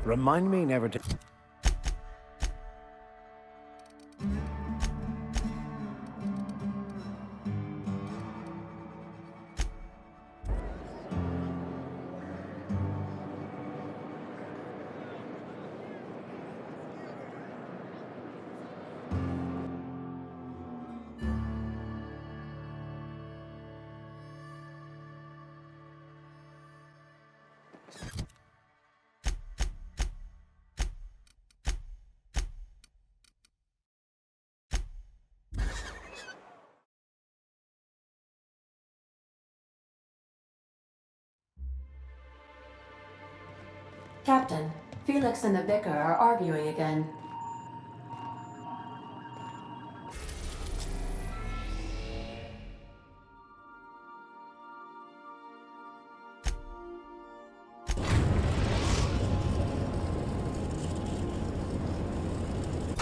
Remind me never to... Captain, Felix and the Vicar are arguing again.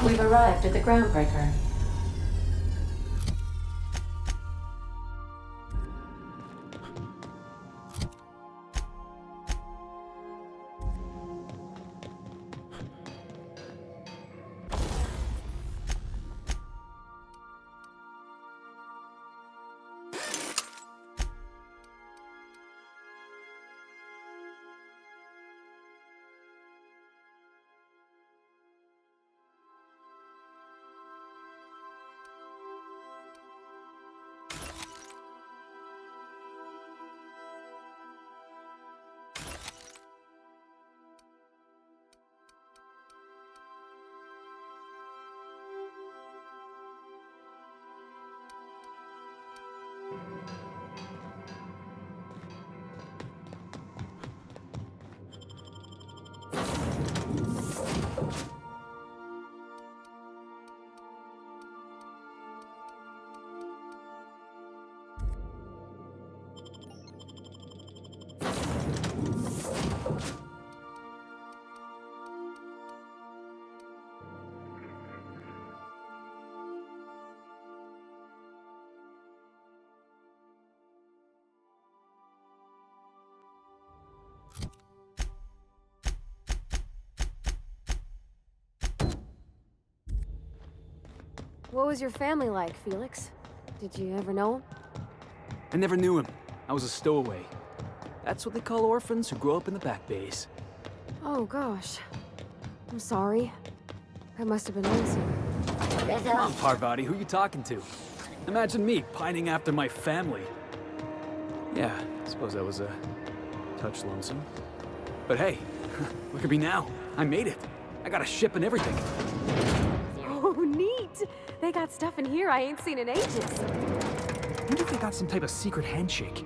We've arrived at the groundbreaker. What was your family like, Felix? Did you ever know him? I never knew him. I was a stowaway. That's what they call orphans who grow up in the back bays. Oh, gosh. I'm sorry. That must have been lonesome. Come on, Parvati, who you talking to? Imagine me pining after my family. Yeah, I suppose that was a touch lonesome. But hey, look at me now. I made it. I got a ship and everything. Oh, neat! They got stuff in here I ain't seen in ages. I wonder if they got some type of secret handshake.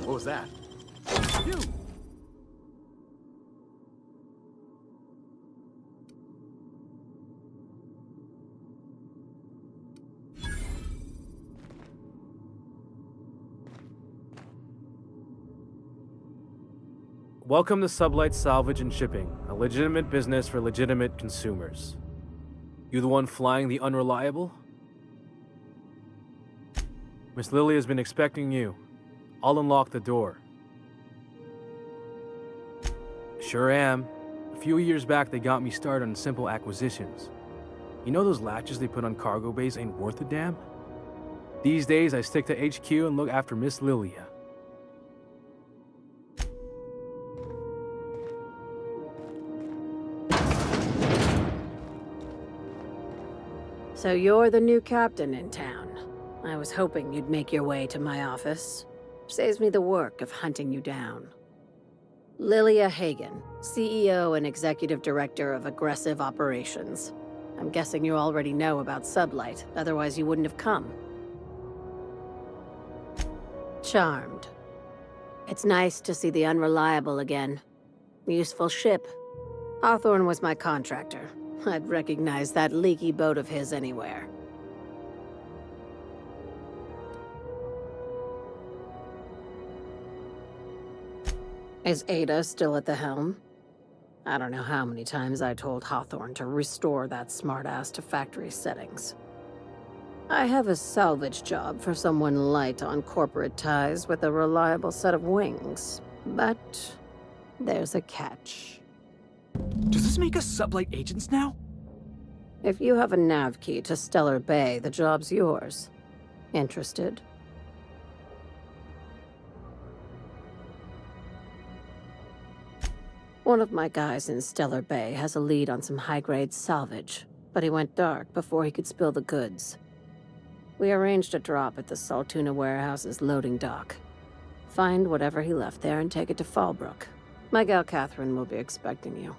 What was that? You! Welcome to Sublight Salvage and Shipping, a legitimate business for legitimate consumers. You the one flying the Unreliable? Miss Lily has been expecting you. I'll unlock the door. Sure am. A few years back they got me started on simple acquisitions. You know those latches they put on cargo bays ain't worth a damn? These days I stick to HQ and look after Miss Lilia. So you're the new captain in town. I was hoping you'd make your way to my office. Saves me the work of hunting you down. Lilia Hagen, CEO and Executive Director of Aggressive Operations. I'm guessing you already know about Sublight, otherwise you wouldn't have come. Charmed. It's nice to see the Unreliable again. Useful ship. Hawthorne was my contractor. I'd recognize that leaky boat of his anywhere. Is Ada still at the helm? I don't know how many times I told Hawthorne to restore that smartass to factory settings. I have a salvage job for someone light on corporate ties with a reliable set of wings. But there's a catch. Does this make us sublight agents now? If you have a nav key to Stellar Bay, the job's yours. Interested? One of my guys in Stellar Bay has a lead on some high-grade salvage, but he went dark before he could spill the goods. We arranged a drop at the Saltuna warehouse's loading dock. Find whatever he left there and take it to Fallbrook. My gal Catherine will be expecting you.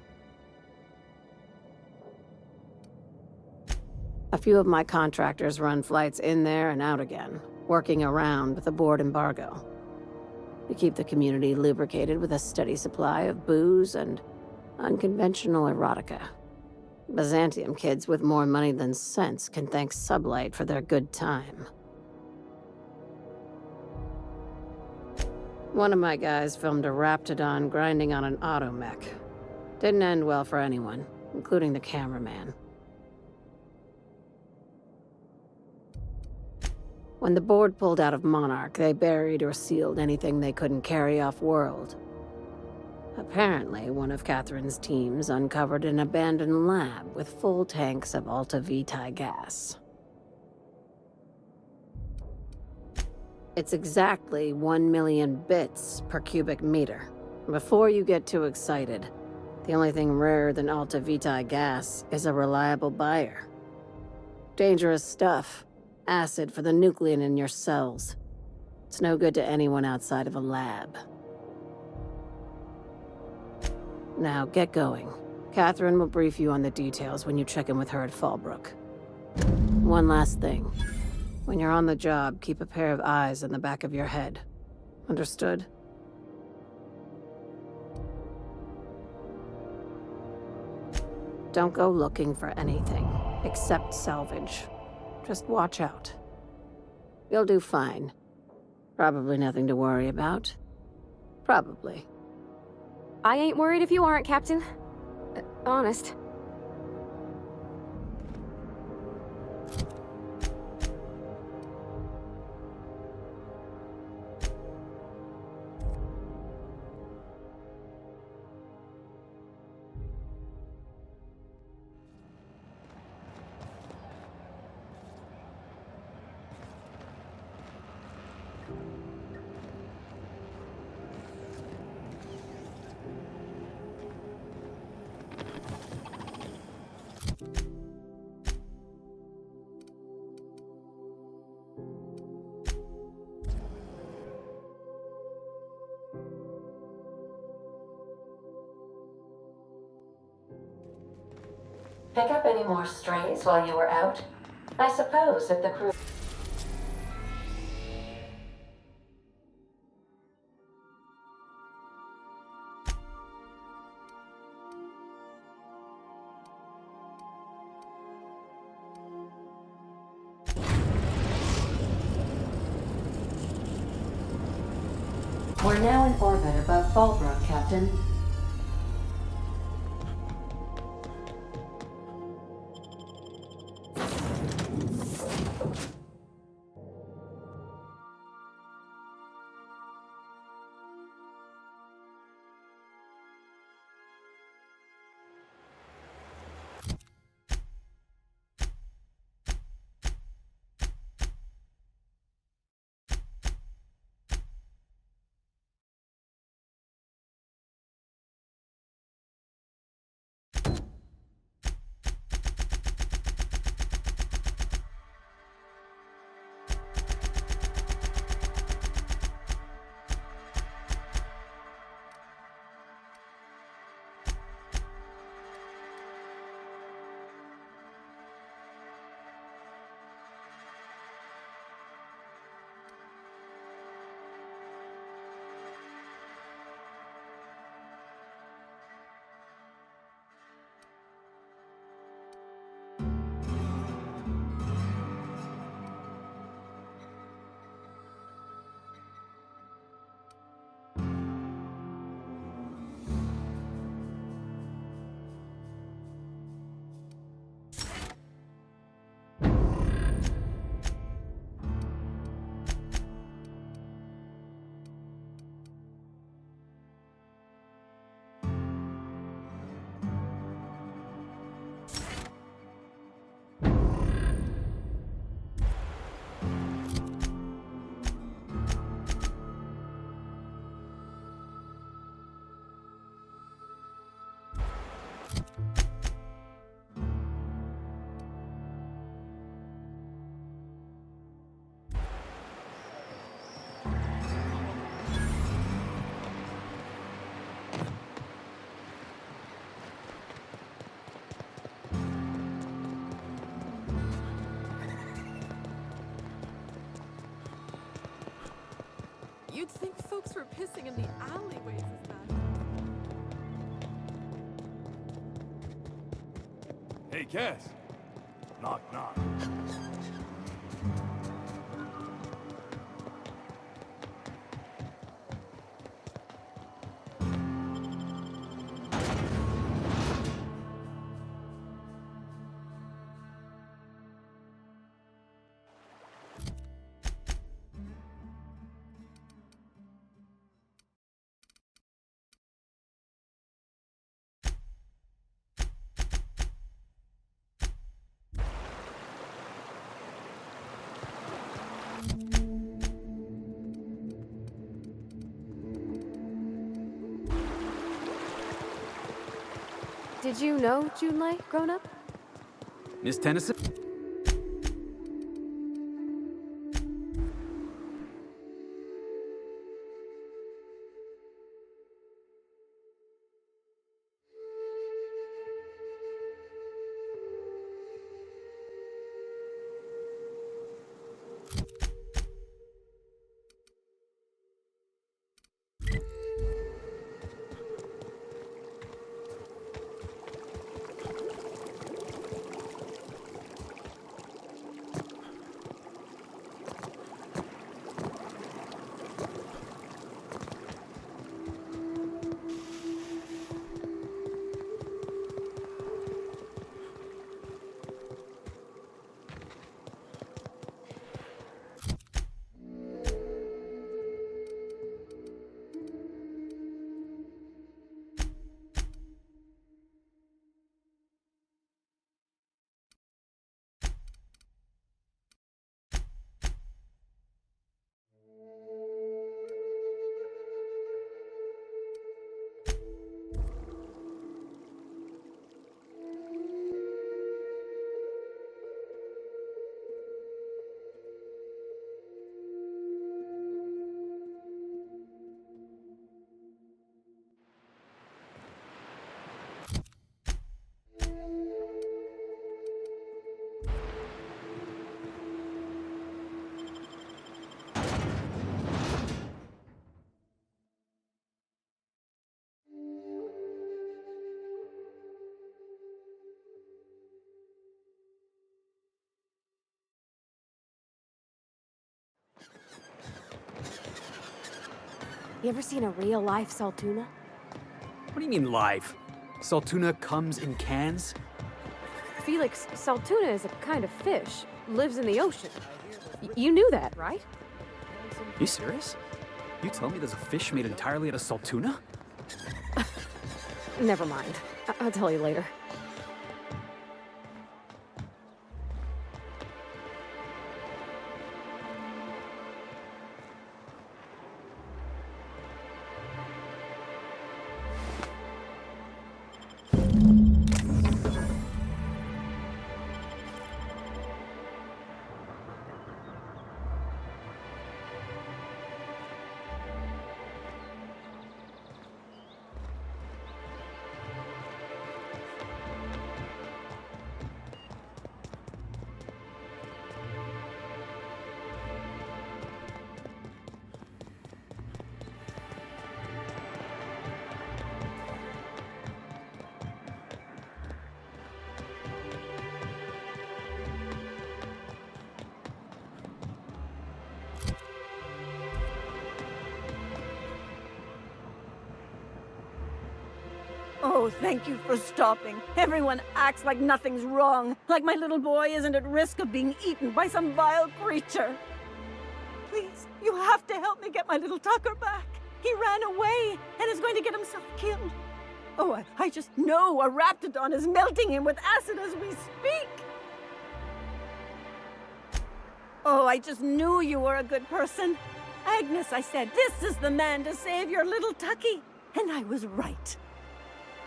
A few of my contractors run flights in there and out again, working around with the board embargo. We keep the community lubricated with a steady supply of booze and unconventional erotica. Byzantium kids with more money than sense can thank Sublight for their good time. One of my guys filmed a Raptidon grinding on an automech. Didn't end well for anyone, including the cameraman. When the board pulled out of Monarch, they buried or sealed anything they couldn't carry off-world. Apparently, one of Catherine's teams uncovered an abandoned lab with full tanks of Alta Vitae gas. It's exactly 1 million bits per cubic meter. Before you get too excited, the only thing rarer than Alta Vitae gas is a reliable buyer. Dangerous stuff. Acid for the nucleon in your cells. It's no good to anyone outside of a lab. Now, get going. Catherine will brief you on the details when you check in with her at Fallbrook. One last thing. When you're on the job, keep a pair of eyes in the back of your head. Understood? Don't go looking for anything, except salvage. Just watch out. You'll do fine. Probably nothing to worry about. Probably. I ain't worried if you aren't, Captain. Honest. Pick up any more strays while you were out? I suppose if the crew... We're now in orbit above Fallbrook, Captain. You'd think folks were pissing in the alleyways as that. Hey, Cass. Knock, knock. Did you know Junlei grown up? Miss Tennyson? You ever seen a real-life Saltuna? What do you mean live? Saltuna comes in cans? Felix, Saltuna is a kind of fish. Lives in the ocean. You knew that, right? You serious? You tell me there's a fish made entirely out of Saltuna? Never mind. I'll tell you later. Oh, thank you for stopping. Everyone acts like nothing's wrong, like my little boy isn't at risk of being eaten by some vile creature. Please, you have to help me get my little Tucker back. He ran away and is going to get himself killed. Oh, I just know a raptidon is melting him with acid as we speak. Oh, I just knew you were a good person. Agnes, I said, this is the man to save your little Tucky. And I was right.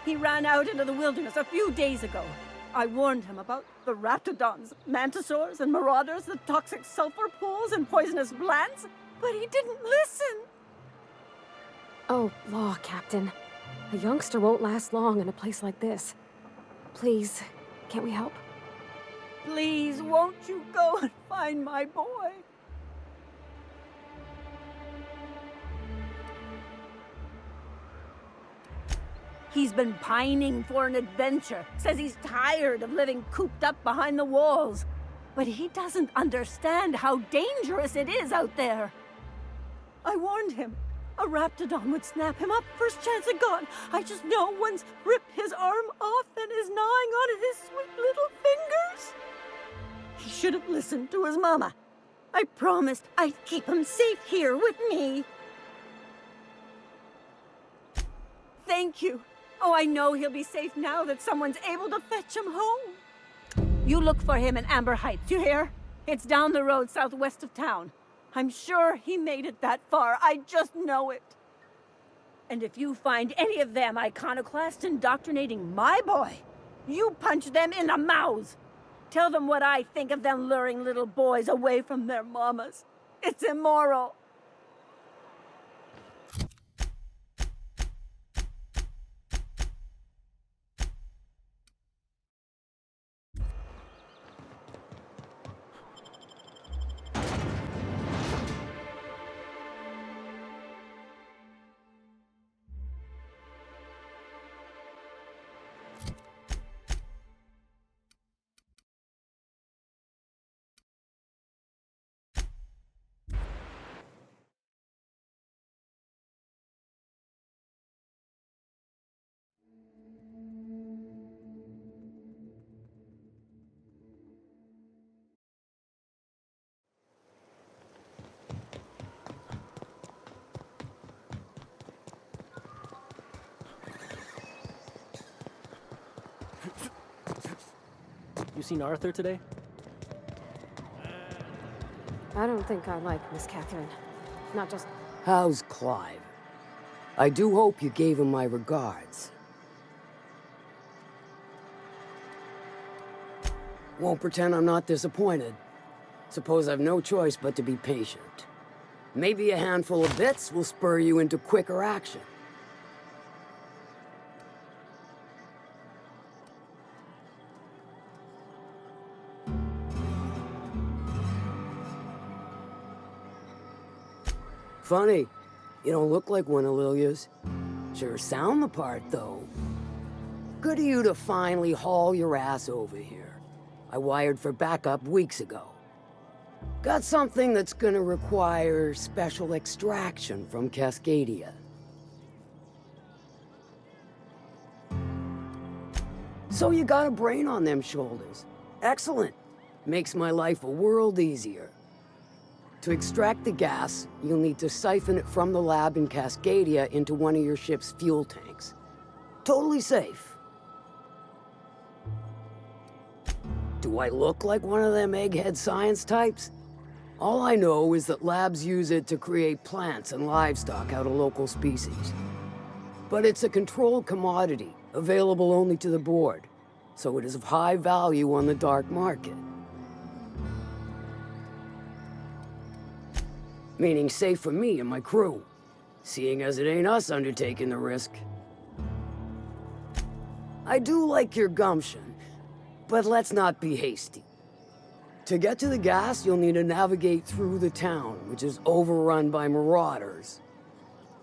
He ran out into the wilderness a few days ago. I warned him about the raptidons, mantisaurs, and marauders, the toxic sulfur pools, and poisonous plants, but he didn't listen. Oh, law, Captain. A youngster won't last long in a place like this. Please, can't we help? Please, won't you go and find my boy? He's been pining for an adventure. Says he's tired of living cooped up behind the walls. But he doesn't understand how dangerous it is out there. I warned him. A raptidon would snap him up first chance it got. I just know one's ripped his arm off and is gnawing on his sweet little fingers. He should have listened to his mama. I promised I'd keep him safe here with me. Thank you. Oh, I know he'll be safe now that someone's able to fetch him home. You look for him in Amber Heights, you hear? It's down the road southwest of town. I'm sure he made it that far. I just know it. And if you find any of them iconoclasts indoctrinating my boy, you punch them in the mouths. Tell them what I think of them luring little boys away from their mamas. It's immoral. You seen Arthur today? I don't think I like Miss Catherine. Not just... How's Clive? I do hope you gave him my regards. Won't pretend I'm not disappointed. Suppose I've no choice but to be patient. Maybe a handful of bits will spur you into quicker action. Funny, you don't look like one of Lilia's. Sure sound the part, though. Good of you to finally haul your ass over here. I wired for backup weeks ago. Got something that's gonna require special extraction from Cascadia. So you got a brain on them shoulders. Excellent. Makes my life a world easier. To extract the gas, you'll need to siphon it from the lab in Cascadia into one of your ship's fuel tanks. Totally safe. Do I look like one of them egghead science types? All I know is that labs use it to create plants and livestock out of local species. But it's a controlled commodity, available only to the board, so it is of high value on the dark market. Meaning safe for me and my crew, seeing as it ain't us undertaking the risk. I do like your gumption, but let's not be hasty. To get to the gas, you'll need to navigate through the town, which is overrun by marauders.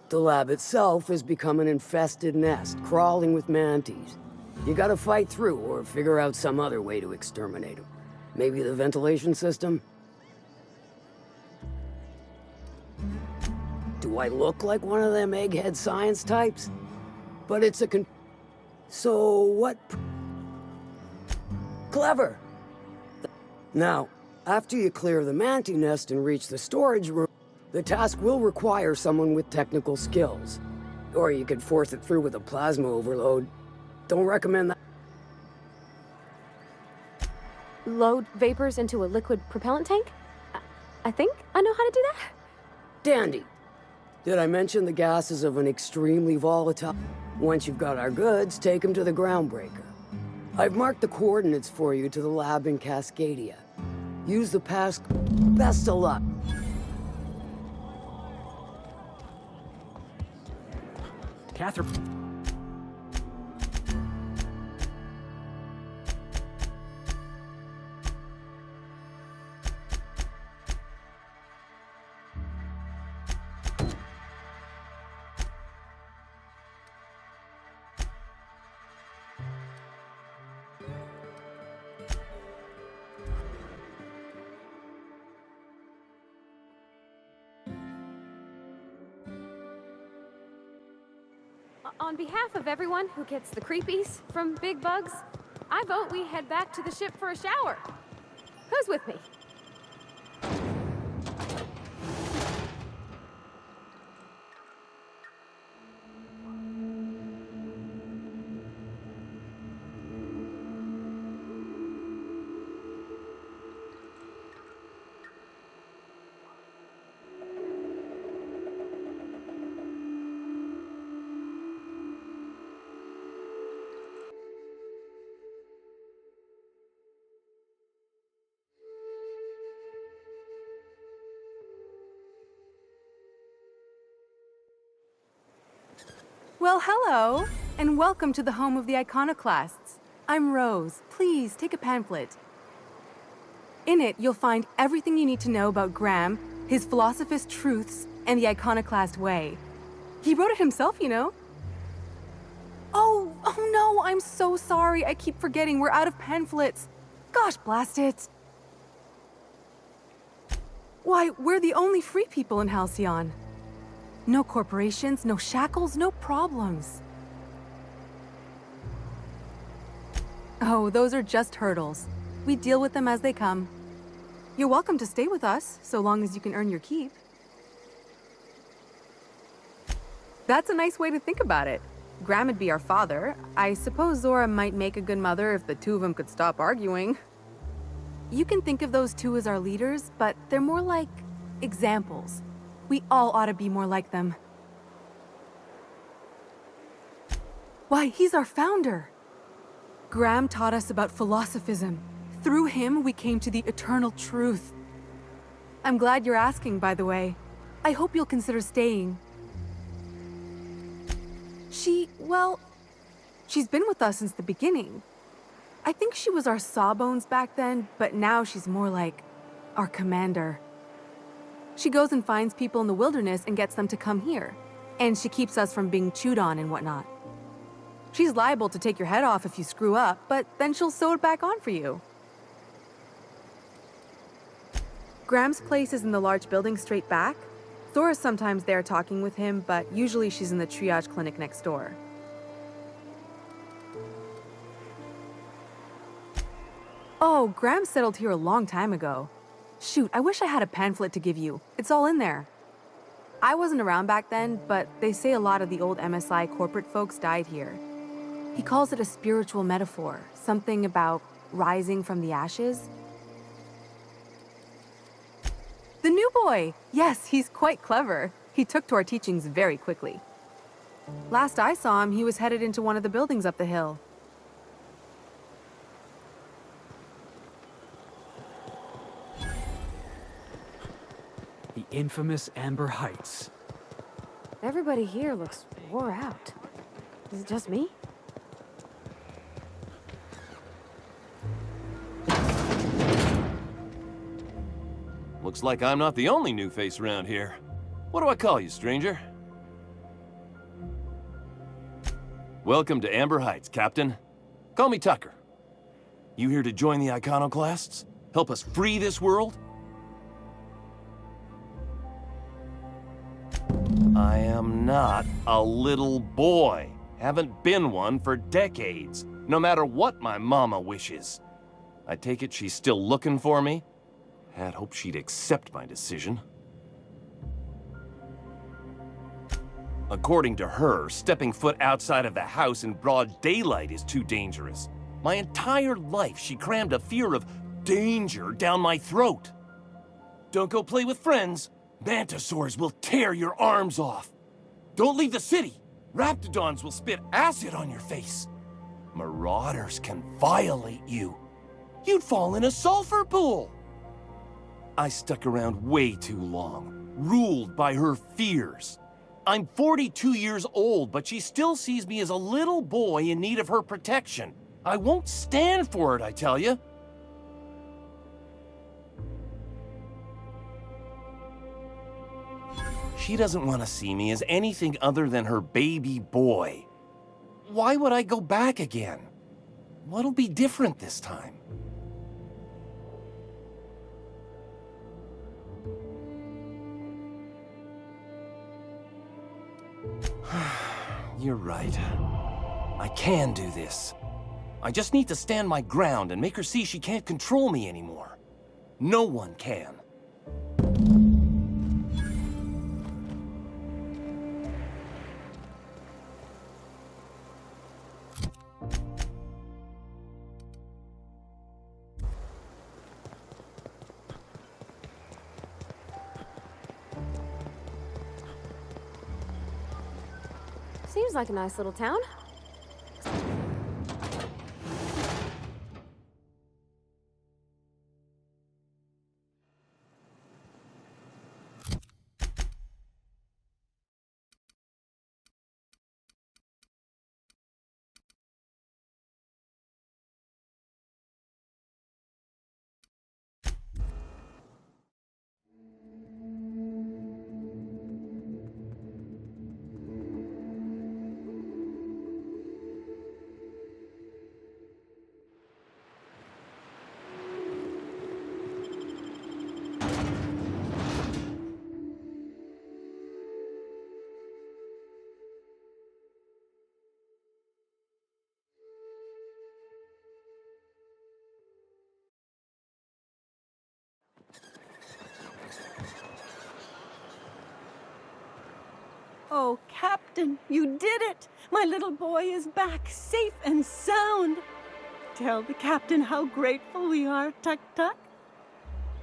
The lab itself has become an infested nest, crawling with mantis. You gotta fight through or figure out some other way to exterminate them. Maybe the ventilation system? Do I look like one of them egghead science types? But it's a So what? Clever! Now, after you clear the mantis nest and reach the storage room, the task will require someone with technical skills. Or you could force it through with a plasma overload. Don't recommend that. Load vapors into a liquid propellant tank? I think I know how to do that. Dandy. Did I mention the gas is of an extremely volatile... Once you've got our goods, take them to the groundbreaker. I've marked the coordinates for you to the lab in Cascadia. Use the pass... Best of luck. Catherine... On behalf of everyone who gets the creepies from big bugs, I vote we head back to the ship for a shower. Who's with me? Well, hello, and welcome to the home of the iconoclasts. I'm Rose. Please take a pamphlet. In it, you'll find everything you need to know about Graham, his philosophist truths, and the iconoclast way. He wrote it himself, you know. Oh no, I'm so sorry. I keep forgetting we're out of pamphlets. Gosh, blast it. Why, we're the only free people in Halcyon. No corporations, no shackles, no problems. Oh, those are just hurdles. We deal with them as they come. You're welcome to stay with us, so long as you can earn your keep. That's a nice way to think about it. Graham would be our father. I suppose Zora might make a good mother if the two of them could stop arguing. You can think of those two as our leaders, but they're more like examples. We all ought to be more like them. Why, he's our founder. Graham taught us about philosophism. Through him, we came to the eternal truth. I'm glad you're asking, by the way. I hope you'll consider staying. She's been with us since the beginning. I think she was our sawbones back then, but now she's more like our commander. She goes and finds people in the wilderness and gets them to come here. And she keeps us from being chewed on and whatnot. She's liable to take your head off if you screw up, but then she'll sew it back on for you. Graham's place is in the large building straight back. Zora's sometimes there talking with him, but usually she's in the triage clinic next door. Oh, Graham settled here a long time ago. Shoot, I wish I had a pamphlet to give you. It's all in there. I wasn't around back then, but they say a lot of the old MSI corporate folks died here. He calls it a spiritual metaphor, something about rising from the ashes. The new boy! Yes, he's quite clever. He took to our teachings very quickly. Last I saw him, he was headed into one of the buildings up the hill. The infamous Amber Heights. Everybody here looks wore out. Is it just me? Looks like I'm not the only new face around here. What do I call you, stranger? Welcome to Amber Heights, Captain. Call me Tucker. You here to join the iconoclasts? Help us free this world? I am not a little boy. Haven't been one for decades, no matter what my mama wishes. I take it she's still looking for me? Had hoped she'd accept my decision. According to her, stepping foot outside of the house in broad daylight is too dangerous. My entire life, she crammed a fear of danger down my throat. Don't go play with friends. Mantisaurs will tear your arms off. Don't leave the city. Raptidons will spit acid on your face. Marauders can violate you. You'd fall in a sulfur pool. I stuck around way too long, ruled by her fears. I'm 42 years old, but she still sees me as a little boy in need of her protection. I won't stand for it, I tell you. She doesn't want to see me as anything other than her baby boy. Why would I go back again? What'll be different this time? You're right. I can do this. I just need to stand my ground and make her see she can't control me anymore. No one can. Seems like a nice little town. Oh, Captain, you did it! My little boy is back, safe and sound. Tell the captain how grateful we are, Tuck Tuck.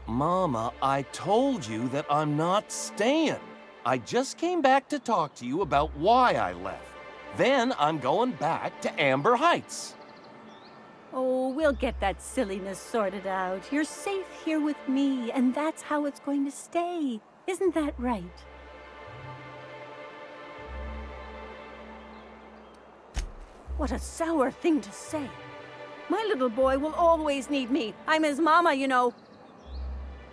Mama, I told you that I'm not staying. I just came back to talk to you about why I left. Then I'm going back to Amber Heights. Oh, we'll get that silliness sorted out. You're safe here with me, and that's how it's going to stay. Isn't that right? What a sour thing to say. My little boy will always need me. I'm his mama, you know.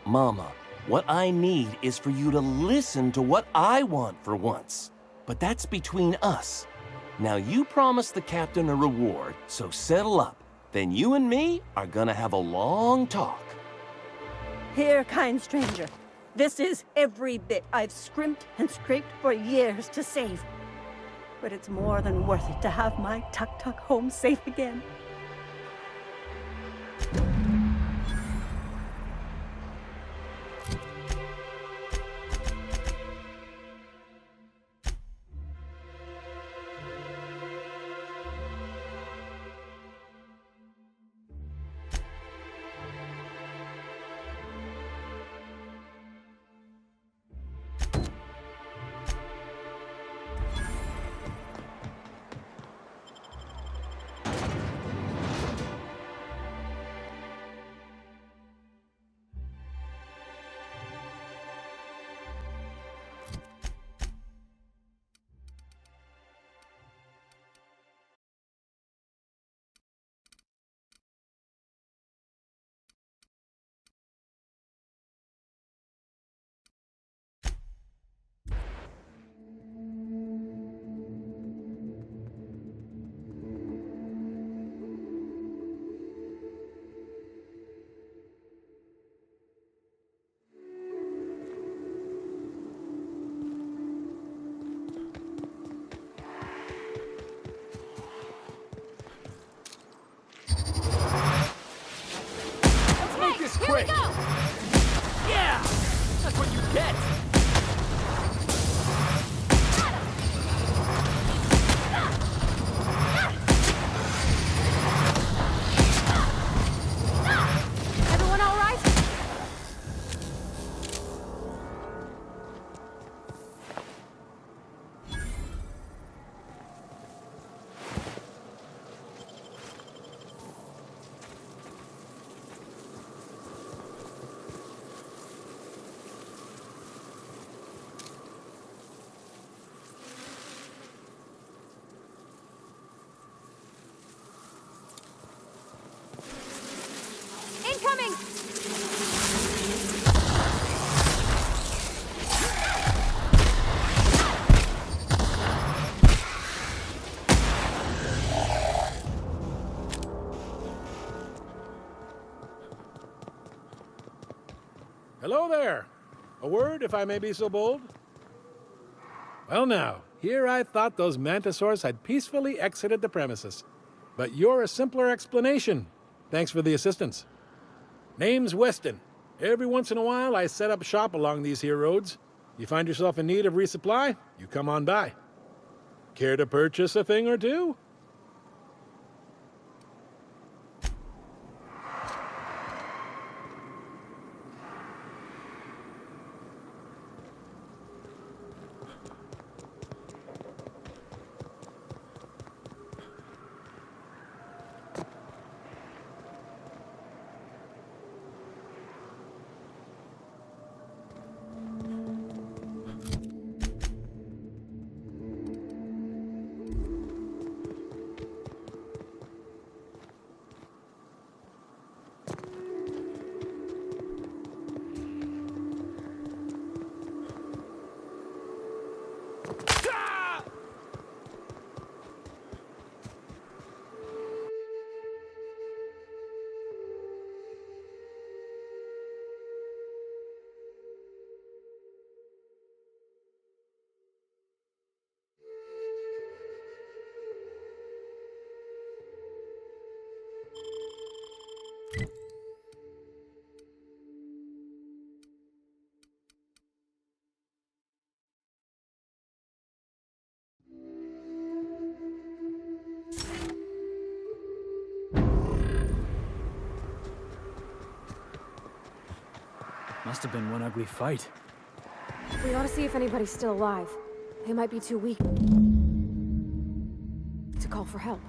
Mama, what I need is for you to listen to what I want for once. But that's between us. Now you promised the captain a reward, so settle up. Then you and me are gonna have a long talk. Here, kind stranger. This is every bit I've scrimped and scraped for years to save. But it's more than worth it to have my Tuck Tuck home safe again. Quick! Yeah! That's what you get! Everyone all right? Incoming! Hello there. A word, if I may be so bold? Well now, Here I thought those mantisaurs had peacefully exited the premises. But you're a simpler explanation. Thanks for the assistance. Name's Weston. Every once in a while, I set up shop along these here roads. You find yourself in need of resupply, you come on by. Care to purchase a thing or two? Must have been one ugly fight. We ought to see if anybody's still alive. They might be too weak to call for help.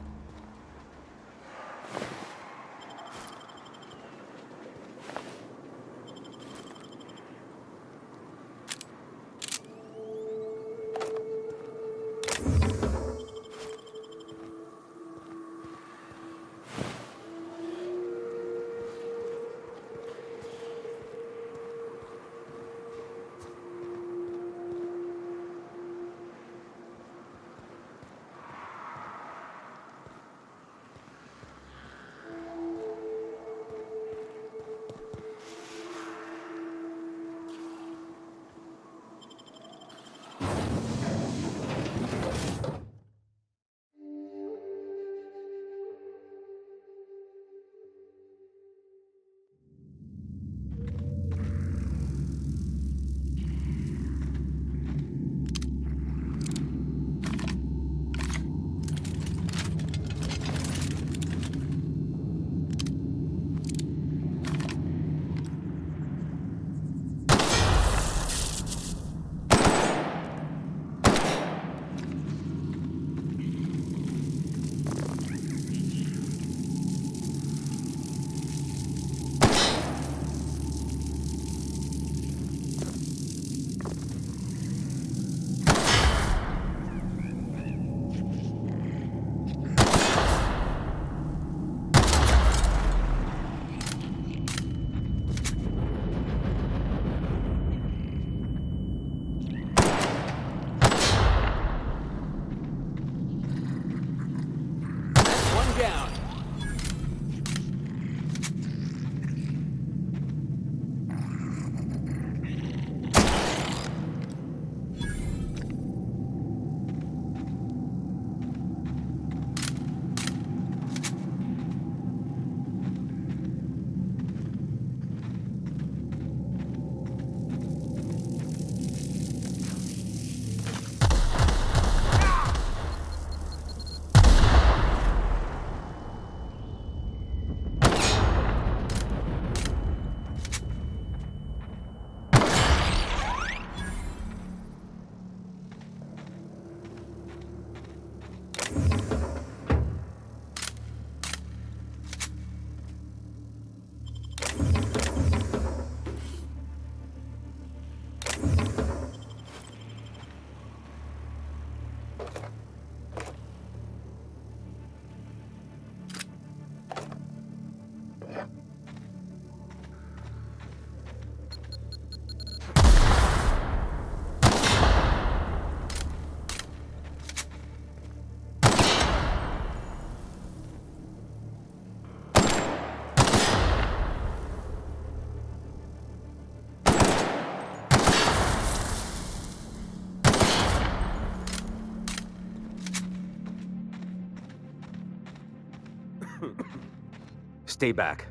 Stay back.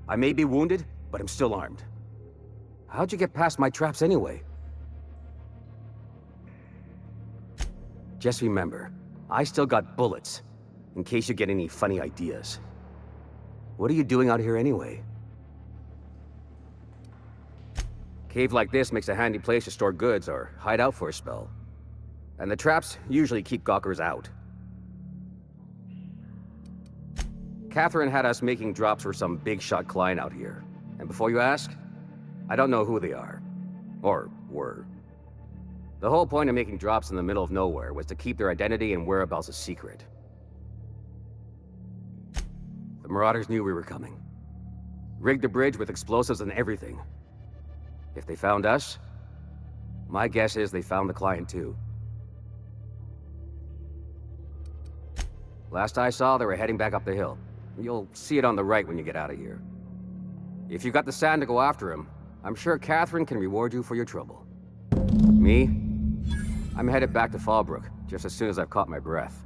I may be wounded, but I'm still armed. How'd you get past my traps anyway? Just remember, I still got bullets, in case you get any funny ideas. What are you doing out here anyway? Cave like this makes a handy place to store goods or hide out for a spell. And the traps usually keep gawkers out. Catherine had us making drops for some big-shot client out here. And before you ask, I don't know who they are. Or were. The whole point of making drops in the middle of nowhere was to keep their identity and whereabouts a secret. The Marauders knew we were coming. Rigged the bridge with explosives and everything. If they found us, my guess is they found the client too. Last I saw, they were heading back up the hill. You'll see it on the right when you get out of here. If you got the sand to go after him, I'm sure Catherine can reward you for your trouble. Me? I'm headed back to Fallbrook, just as soon as I've caught my breath.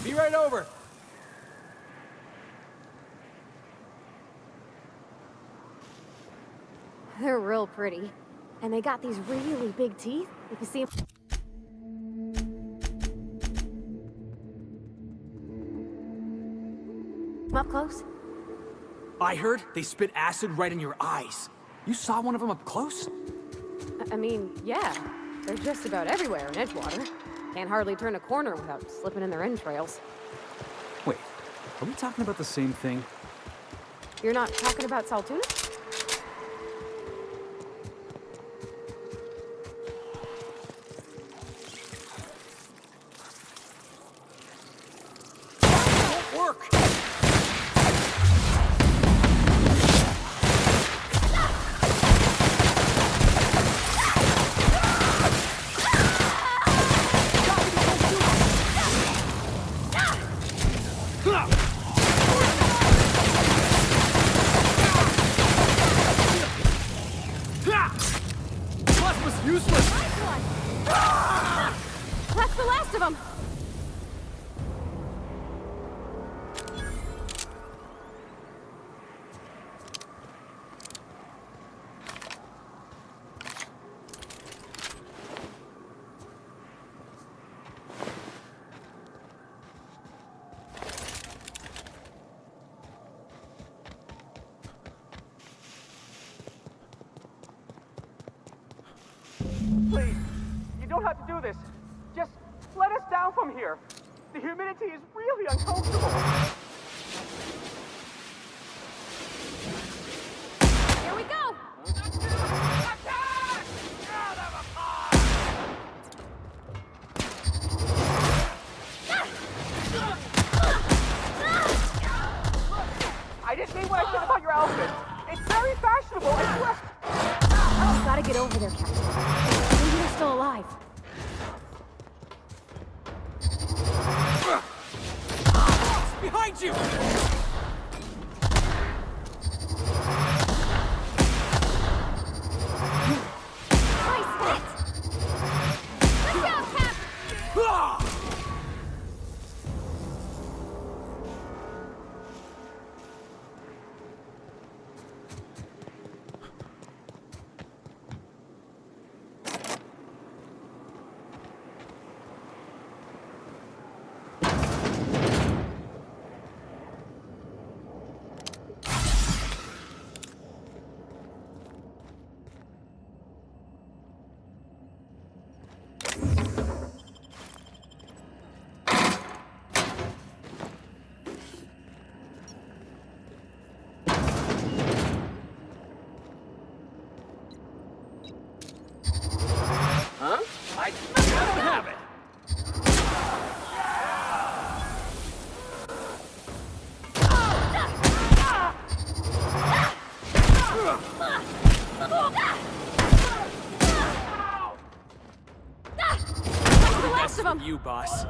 Be right over. They're real pretty. And they got these really big teeth. If you see them up close. I heard they spit acid right in your eyes. You saw one of them up close? I mean, yeah. They're just about everywhere in Edgewater. Can't hardly turn a corner without slipping in their entrails. Wait, are we talking about the same thing? You're not talking about Saltuna? Won't work! Plasma's useless! That's the last of them! Please, you don't have to do this. Just let us down from here. The humidity is really uncomfortable. Here we go! I didn't mean what I said about your outfit. It's very fashionable and you have... You gotta get over there, Captain. Maybe they're still alive. Behind you! Nice hit! Let's go, Cap! from? You, boss.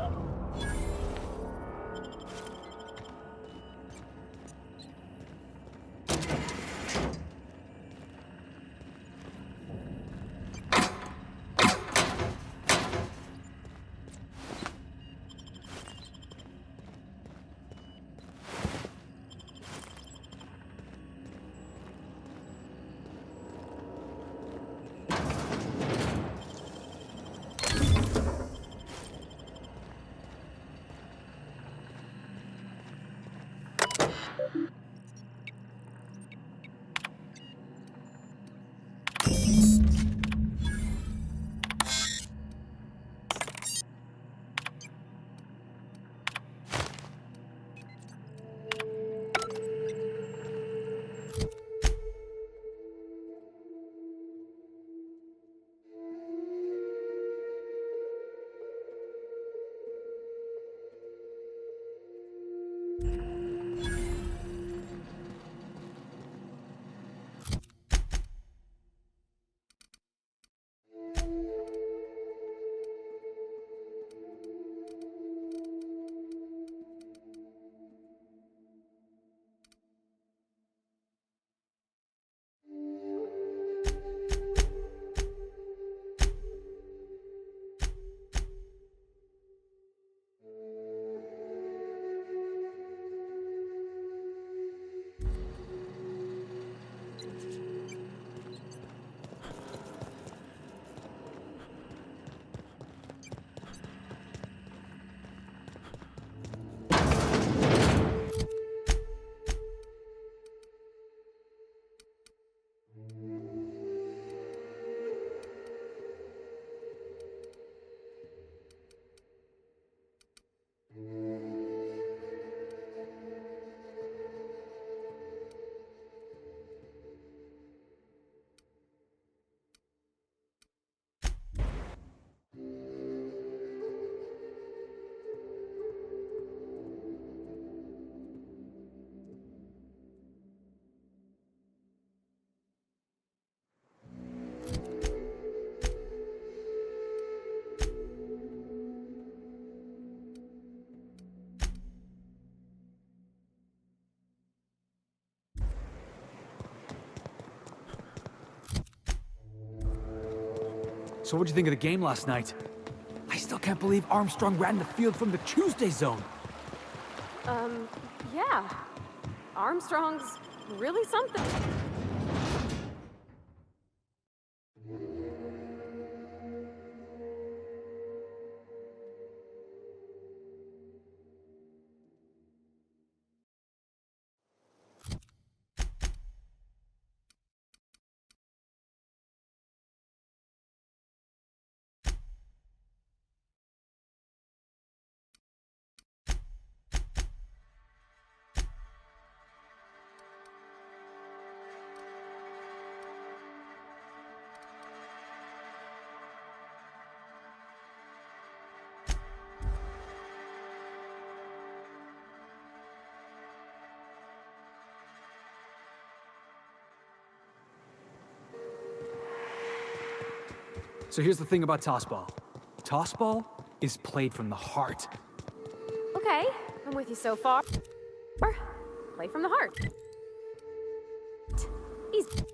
So what'd you think of the game last night? I still can't believe Armstrong ran the field from the Tuesday zone. Yeah. Armstrong's really something. So here's the thing about tossball. Tossball is played from the heart. Okay, I'm with you so far. Play from the heart. Easy.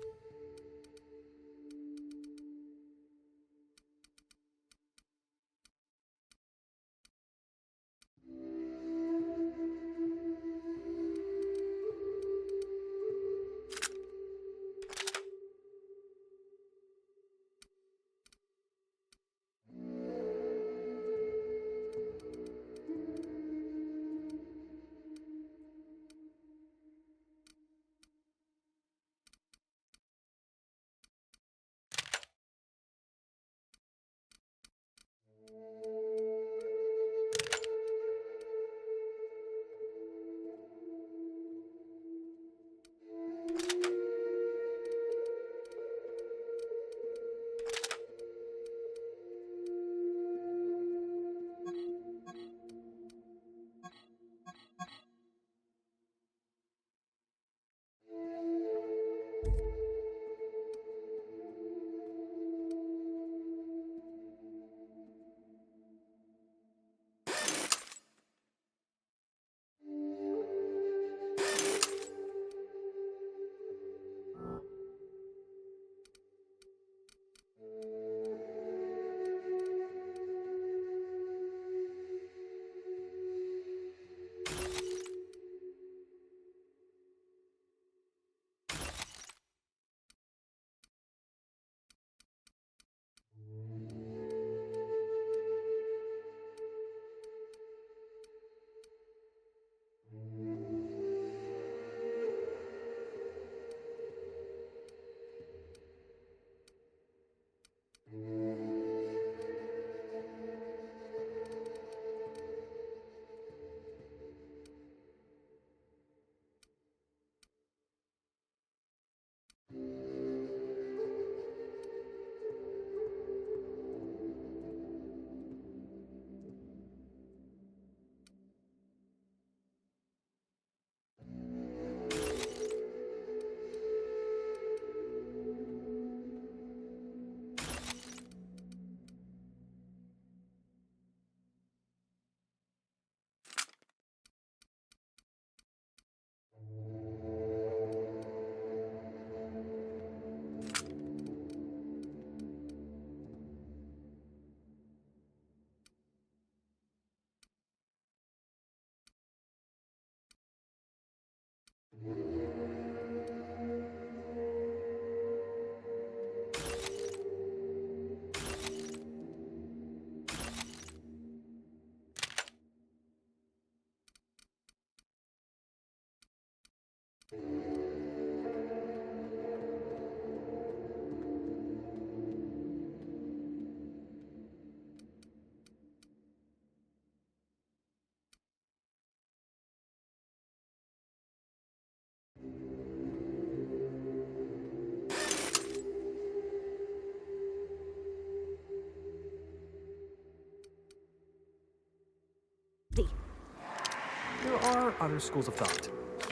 are other schools of thought.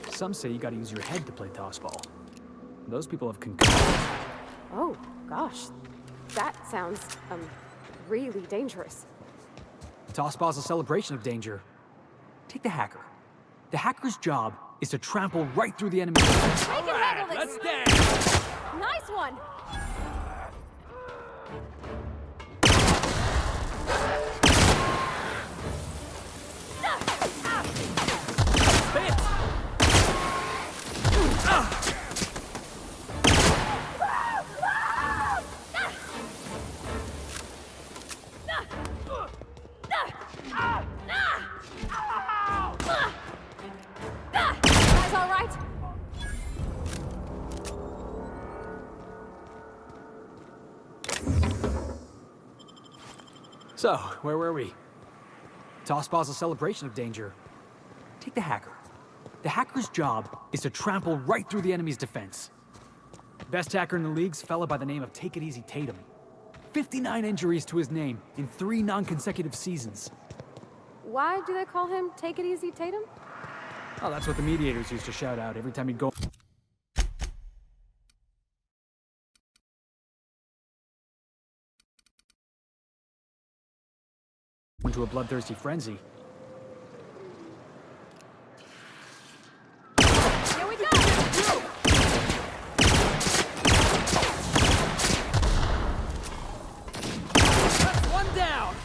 Some say you gotta use your head to play tossball. Those people have concussions. Oh, gosh. That sounds, really dangerous. Tossball's a celebration of danger. Take the hacker. The hacker's job is to trample right through the enemy. I can handle this! Let's dance! Nice one! Guys, all right? So, where were we? Tossball's a celebration of danger. Take the hacker. The hacker's job is to trample right through the enemy's defense. Best hacker in the league's fella by the name of Take It Easy Tatum. 59 injuries to his name in 3 non-consecutive seasons. Why do they call him Take It Easy Tatum? Oh, that's what the mediators used to shout out every time he'd go into a bloodthirsty frenzy. Here we go! That's one down!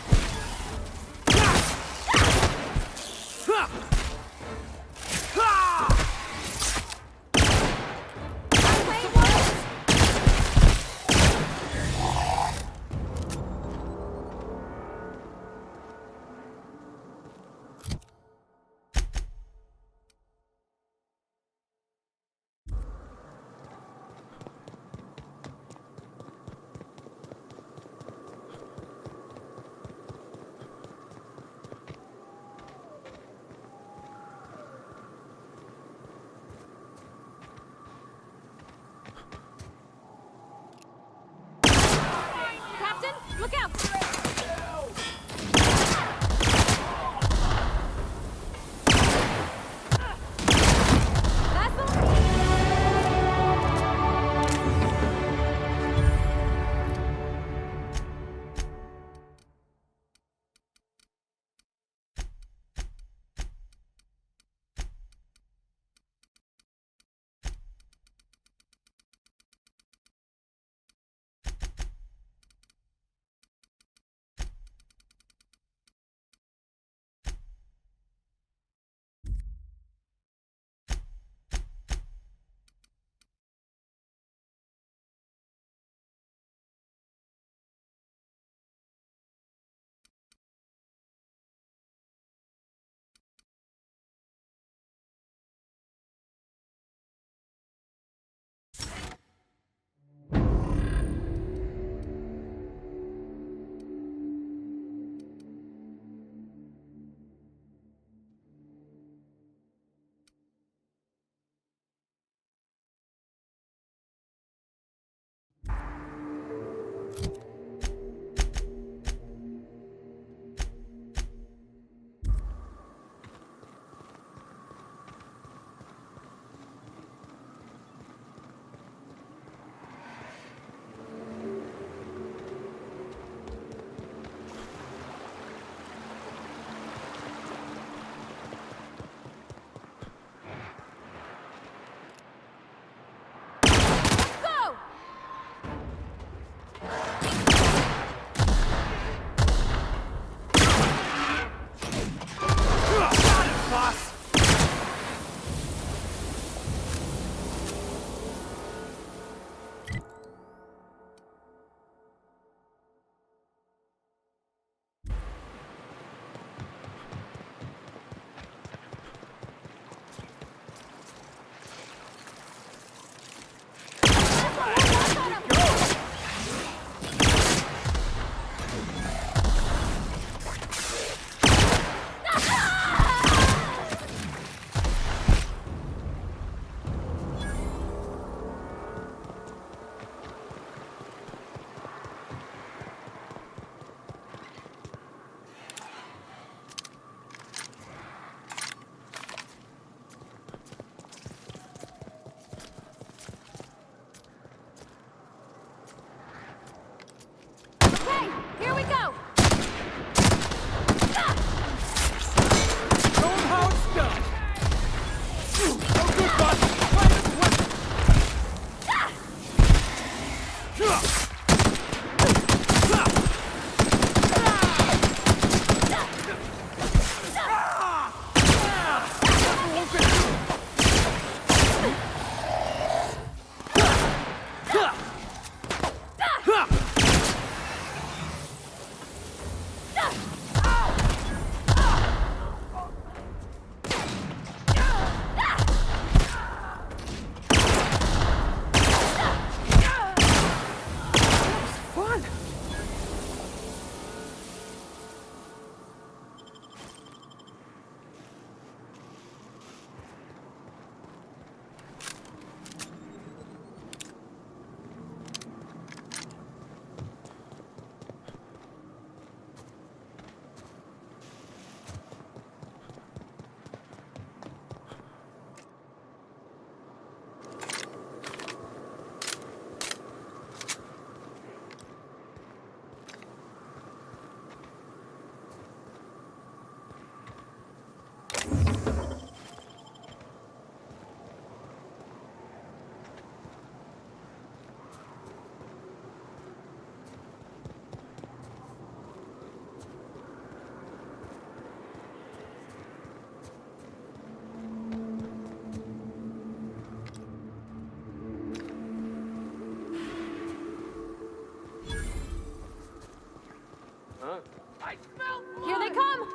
Here they come!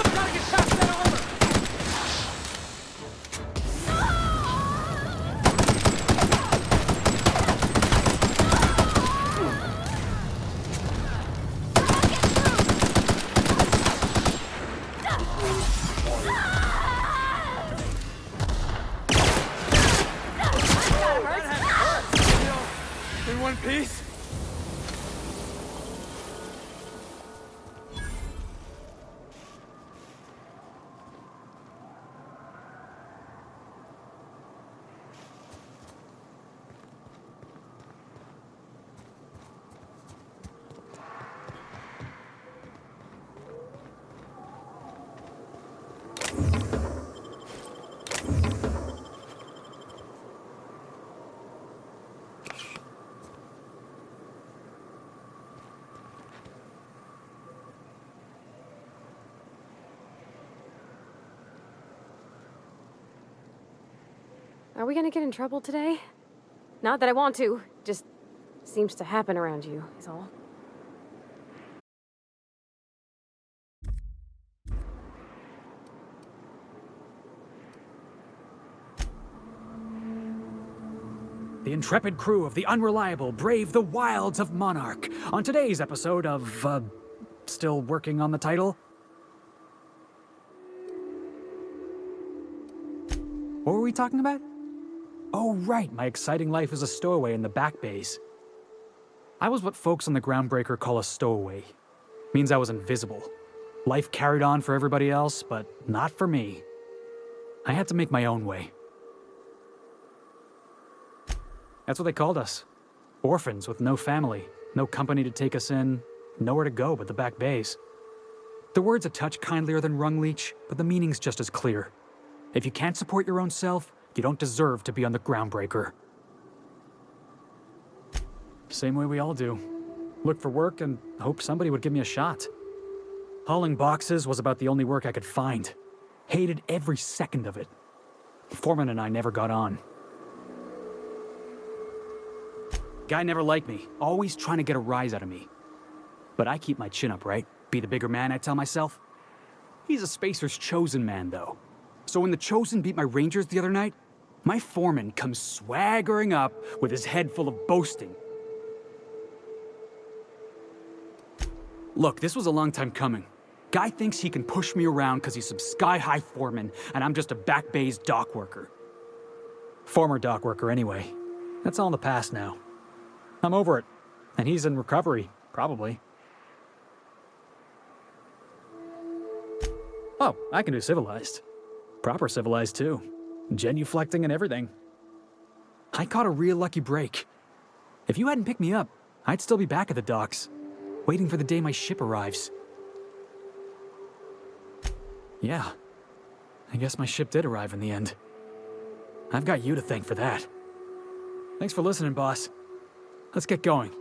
Gotta get past that armor! In one piece? Are we gonna get in trouble today? Not that I want to, just seems to happen around you, is all. The intrepid crew of the Unreliable brave the wilds of Monarch on today's episode of, still working on the title? What were we talking about? Oh, right, my exciting life as a stowaway in the back bays. I was what folks on the Groundbreaker call a stowaway. Means I was invisible. Life carried on for everybody else, but not for me. I had to make my own way. That's what they called us. Orphans with no family, no company to take us in, nowhere to go but the back bays. The word's a touch kindlier than Rungleech, but the meaning's just as clear. If you can't support your own self, you don't deserve to be on the Groundbreaker. Same way we all do. Look for work and hope somebody would give me a shot. Hauling boxes was about the only work I could find. Hated every second of it. Foreman and I never got on. Guy never liked me, always trying to get a rise out of me. But I keep my chin up, right? Be the bigger man, I tell myself. He's a Spacer's chosen man, though. So when the Chosen beat my Rangers the other night, my foreman comes swaggering up with his head full of boasting. Look, this was a long time coming. Guy thinks he can push me around because he's some sky-high foreman, and I'm just a back bay's dock worker. Former dock worker, anyway. That's all in the past now. I'm over it, and he's in recovery, probably. Oh, I can do civilized. Proper civilized, too. Genuflecting and everything. I caught a real lucky break. If you hadn't picked me up, I'd still be back at the docks, waiting for the day my ship arrives. Yeah, I guess my ship did arrive in the end. I've got you to thank for that. Thanks for listening, boss. Let's get going.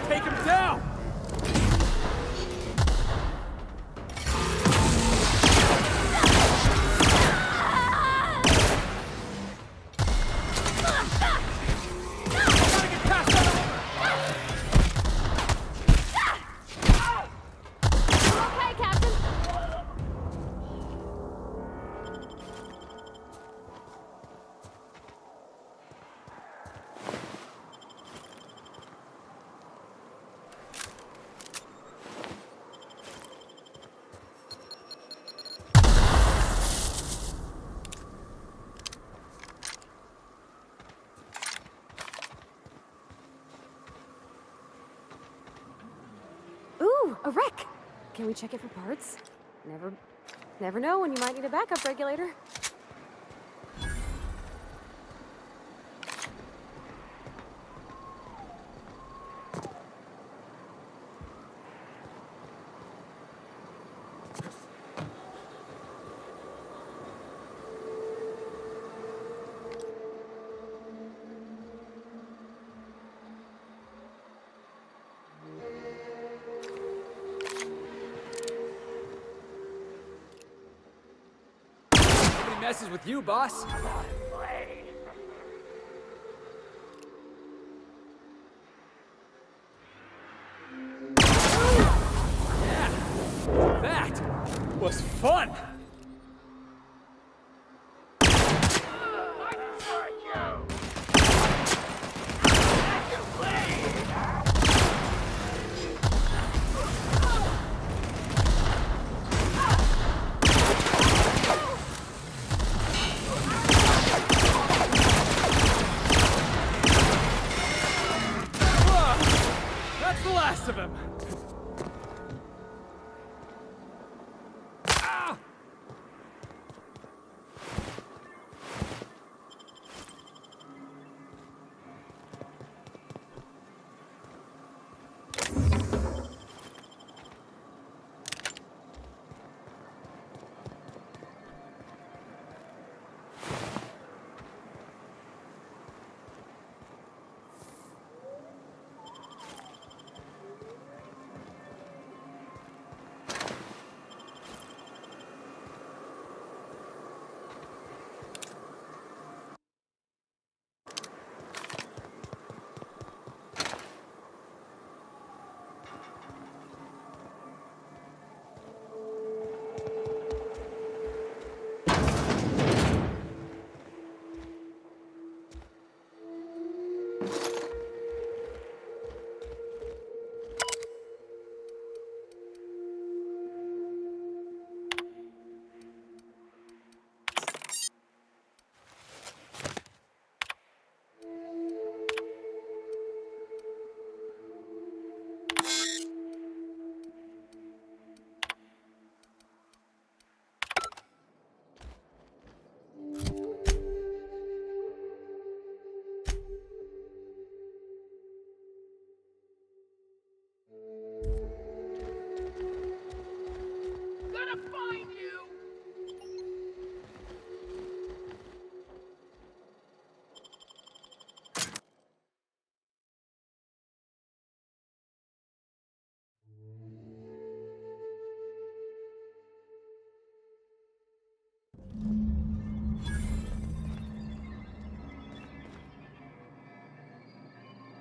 Take him down! Okay, Captain. Ooh, a wreck! Can we check it for parts? Never know when you might need a backup regulator. Nobody messes with you, boss. Yeah, that was fun. That's the last of him. Ah!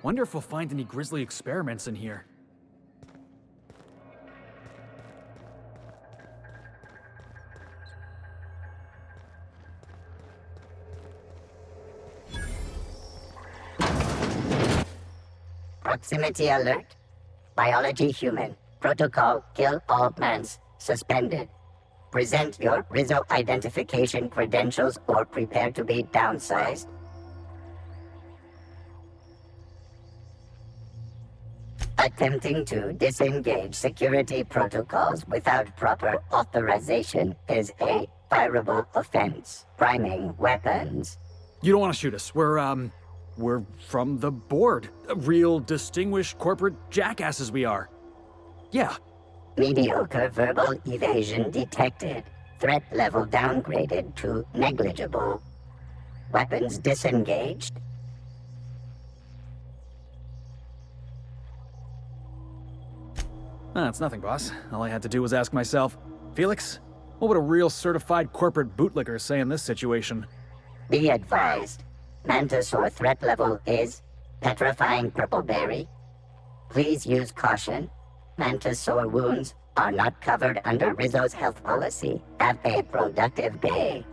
Wonder if we'll find any grisly experiments in here. Proximity alert. Biology human. Protocol kill all plants. Suspended. Present your Rizzo identification credentials or prepare to be downsized. Attempting to disengage security protocols without proper authorization is a fireable offense. Priming weapons. You don't want to shoot us. We're from the board. Real distinguished corporate jackasses we are. Yeah. Mediocre verbal evasion detected. Threat level downgraded to negligible. Weapons disengaged. It's nothing, boss. All I had to do was ask myself, Felix, what would a real certified corporate bootlicker say in this situation? Be advised. Mantisaur threat level is petrifying purple berry. Please use caution. Mantisaur wounds are not covered under Rizzo's health policy. Have a productive day.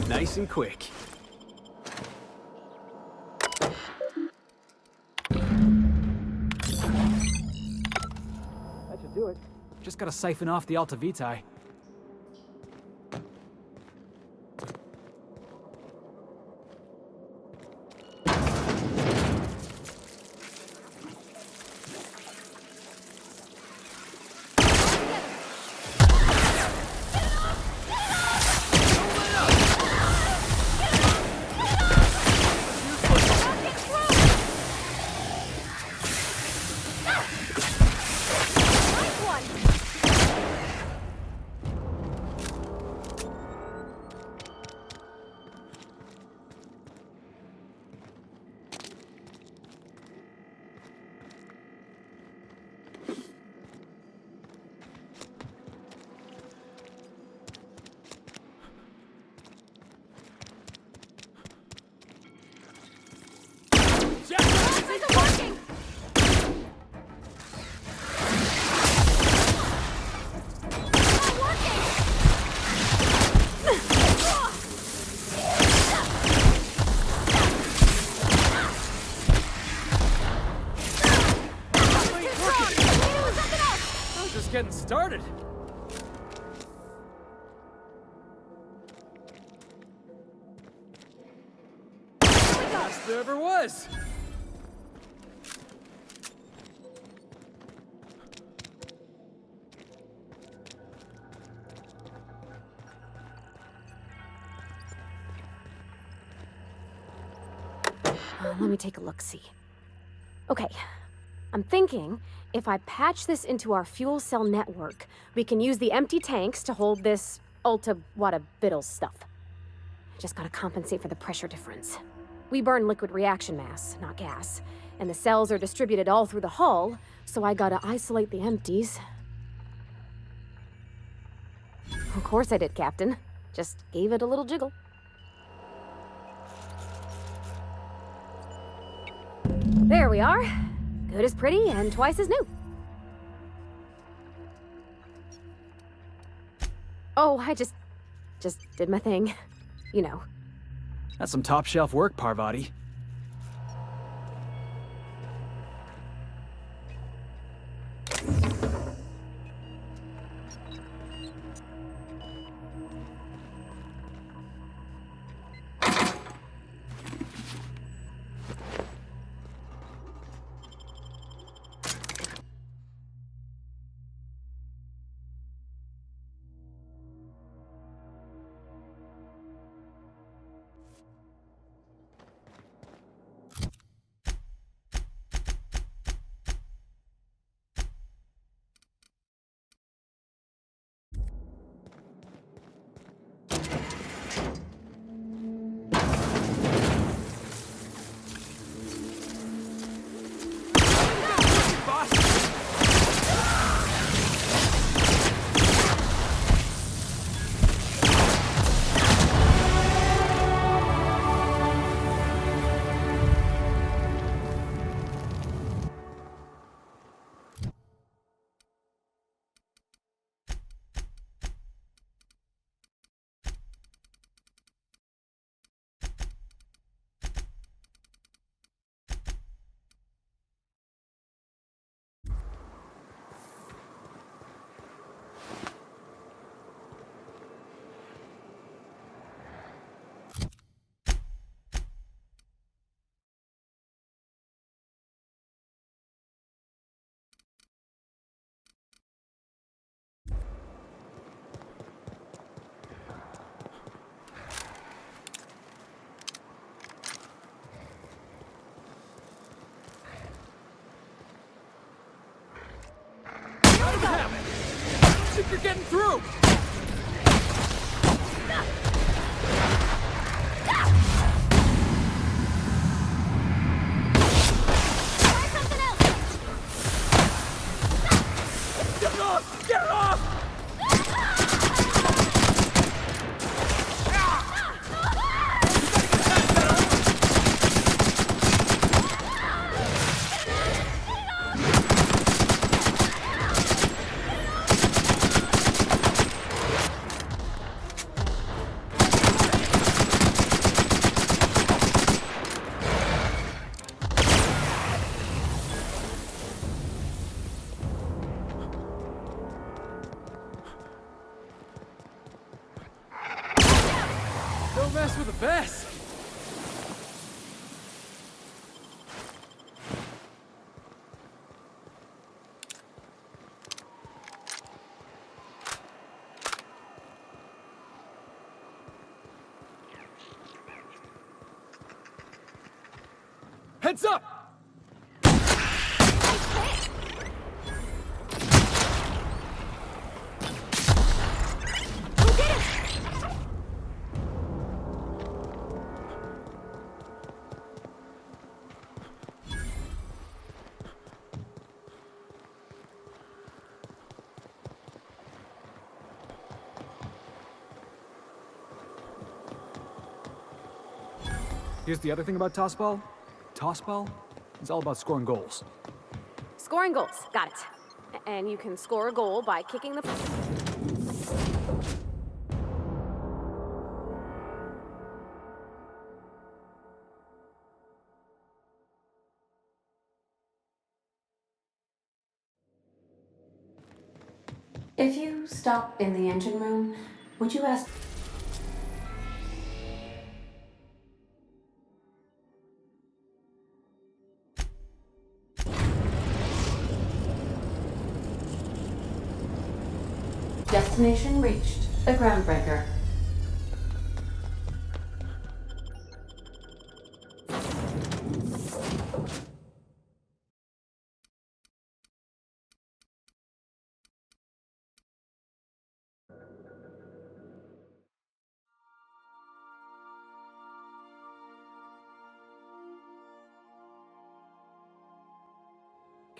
Nice and quick. That should do it. Just gotta siphon off the Alta Vitae. Getting started. Best there ever was. Let me take a look-see. Okay, I'm thinking if I patch this into our fuel cell network, we can use the empty tanks to hold this ulta-wada-biddle stuff. Just gotta compensate for the pressure difference. We burn liquid reaction mass, not gas, and the cells are distributed all through the hull, so I gotta isolate the empties. Of course I did, Captain. Just gave it a little jiggle. There we are. Good as pretty and twice as new. Oh, I just did my thing. You know. That's some top-shelf work, Parvati. You're getting through! Get it off! Get it off! Don't mess with the best! Heads up! Here's the other thing about Tossball. Tossball is all about scoring goals. Scoring goals, got it. And you can score a goal by kicking the... If you stop in the engine room, would you ask... Destination reached. A groundbreaker.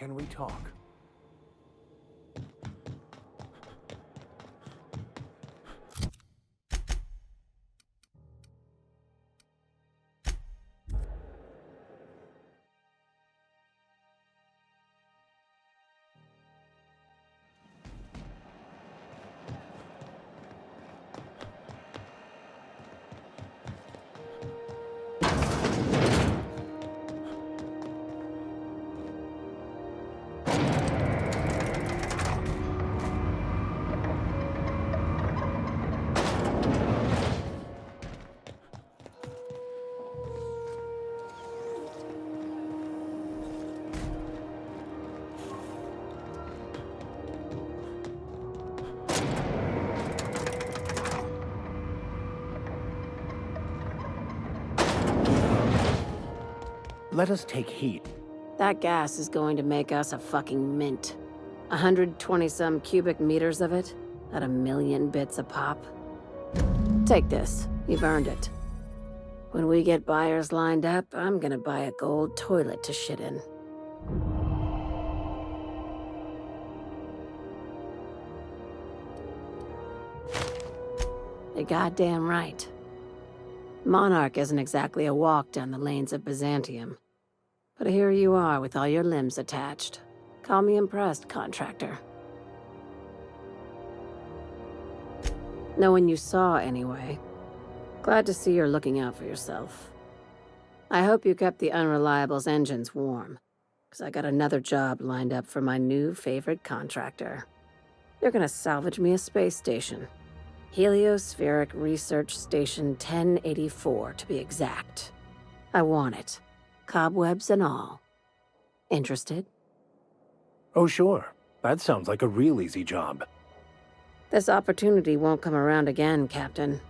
Can we talk? Let us take heed. That gas is going to make us a fucking mint. 120-some cubic meters of it, at 1,000,000 bits a pop. Take this. You've earned it. When we get buyers lined up, I'm gonna buy a gold toilet to shit in. You're goddamn right. Monarch isn't exactly a walk down the lanes of Byzantium. But here you are with all your limbs attached. Call me impressed, contractor. No one you saw, anyway. Glad to see you're looking out for yourself. I hope you kept the Unreliable's engines warm, because I got another job lined up for my new favorite contractor. You're gonna salvage me a space station. Heliospheric Research Station 1084, to be exact. I want it. Cobwebs and all. Interested? Oh, sure. That sounds like a real easy job. This opportunity won't come around again, Captain.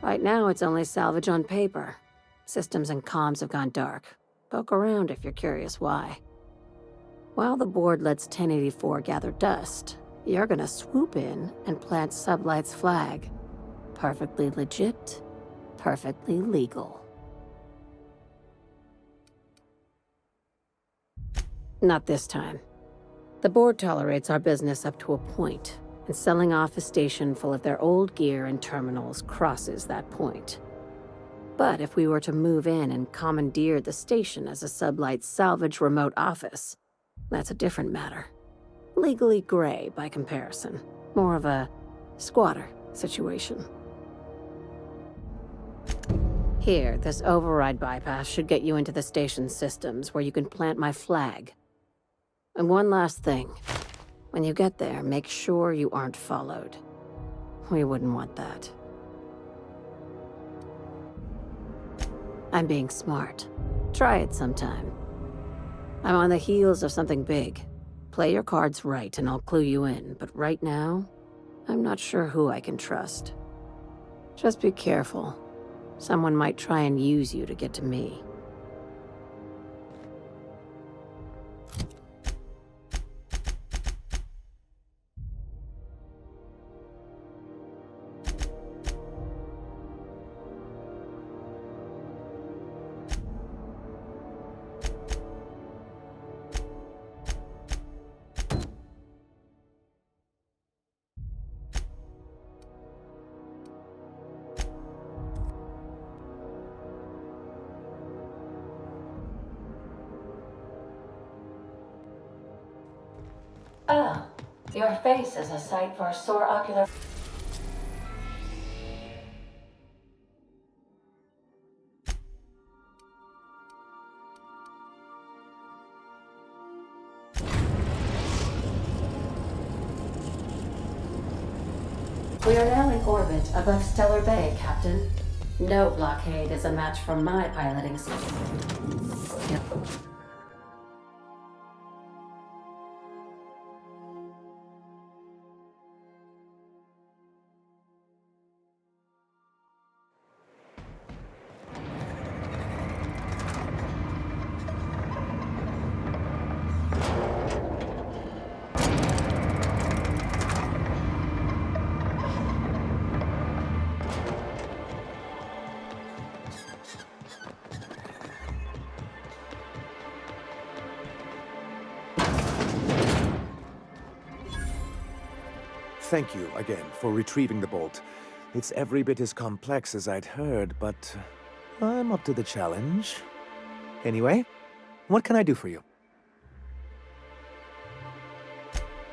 Right now, it's only salvage on paper. Systems and comms have gone dark. Poke around if you're curious why. While the board lets 1084 gather dust, you're gonna swoop in and plant Sublight's flag. Perfectly legit, perfectly legal. Not this time. The board tolerates our business up to a point, and selling off a station full of their old gear and terminals crosses that point. But if we were to move in and commandeer the station as a Sublight salvage remote office, that's a different matter. Legally gray by comparison. More of a squatter situation. Here, this override bypass should get you into the station's systems where you can plant my flag. And one last thing. When you get there, make sure you aren't followed. We wouldn't want that. I'm being smart. Try it sometime. I'm on the heels of something big. Play your cards right and I'll clue you in, but right now, I'm not sure who I can trust. Just be careful. Someone might try and use you to get to me. Ah, your face is a sight for sore ocular. We are now in orbit above Stellar Bay, Captain. No blockade is a match for my piloting skills. Yep. thank you again for retrieving the bolt. It's every bit as complex as I'd heard, but I'm up to the challenge. Anyway, what can I do for you?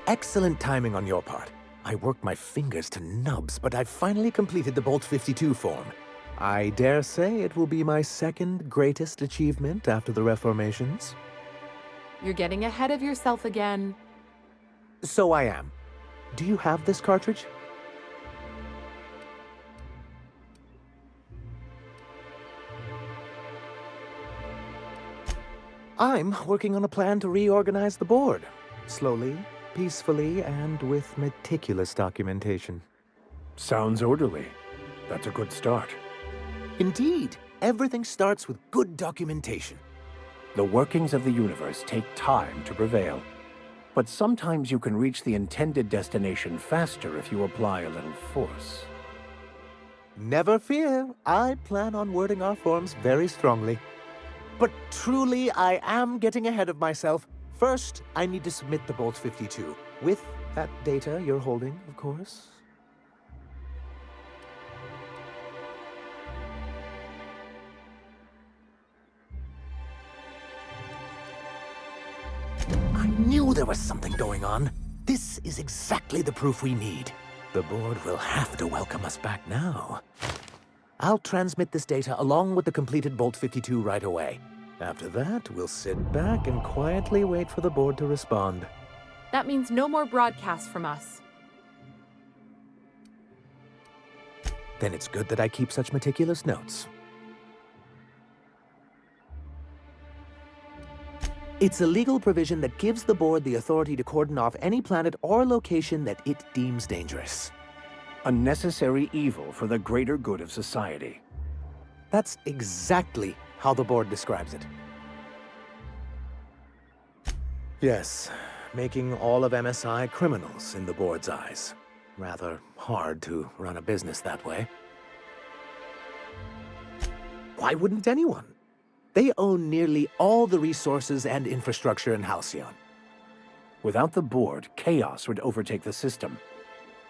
Excellent timing on your part. I worked my fingers to nubs, but I've finally completed the Bolt 52 form. I dare say it will be my second greatest achievement after the Reformations. You're getting ahead of yourself again. So I am. Do you have this cartridge? I'm working on a plan to reorganize the board. Slowly, peacefully, and with meticulous documentation. Sounds orderly. That's a good start. Indeed, everything starts with good documentation. The workings of the universe take time to prevail. But sometimes you can reach the intended destination faster if you apply a little force. Never fear, I plan on wording our forms very strongly. But truly, I am getting ahead of myself. First, I need to submit the Bolt 52, with that data you're holding, of course. I knew there was something going on. This is exactly the proof we need. The board will have to welcome us back now. I'll transmit this data along with the completed Bolt 52 right away. After that, we'll sit back and quietly wait for the board to respond. That means no more broadcasts from us. Then it's good that I keep such meticulous notes. It's a legal provision that gives the board the authority to cordon off any planet or location that it deems dangerous. A necessary evil for the greater good of society. That's exactly how the board describes it. Yes, making all of MSI criminals in the board's eyes. Rather hard to run a business that way. Why wouldn't anyone? They own nearly all the resources and infrastructure in Halcyon. Without the board, chaos would overtake the system.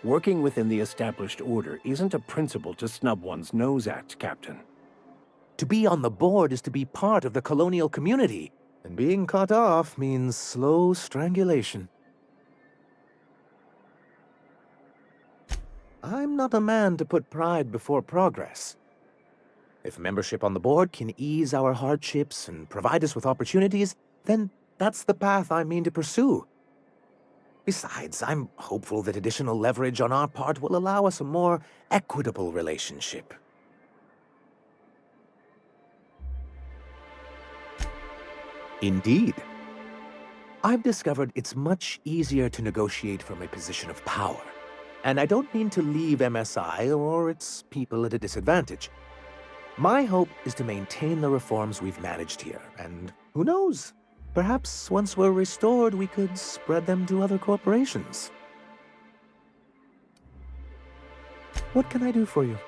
Working within the established order isn't a principle to snub one's nose at, Captain. To be on the board is to be part of the colonial community, and being cut off means slow strangulation. I'm not a man to put pride before progress. If membership on the board can ease our hardships and provide us with opportunities, then that's the path I mean to pursue. Besides, I'm hopeful that additional leverage on our part will allow us a more equitable relationship. Indeed. I've discovered it's much easier to negotiate from a position of power. And I don't mean to leave MSI or its people at a disadvantage. My hope is to maintain the reforms we've managed here, and who knows? Perhaps once we're restored, we could spread them to other corporations. What can I do for you?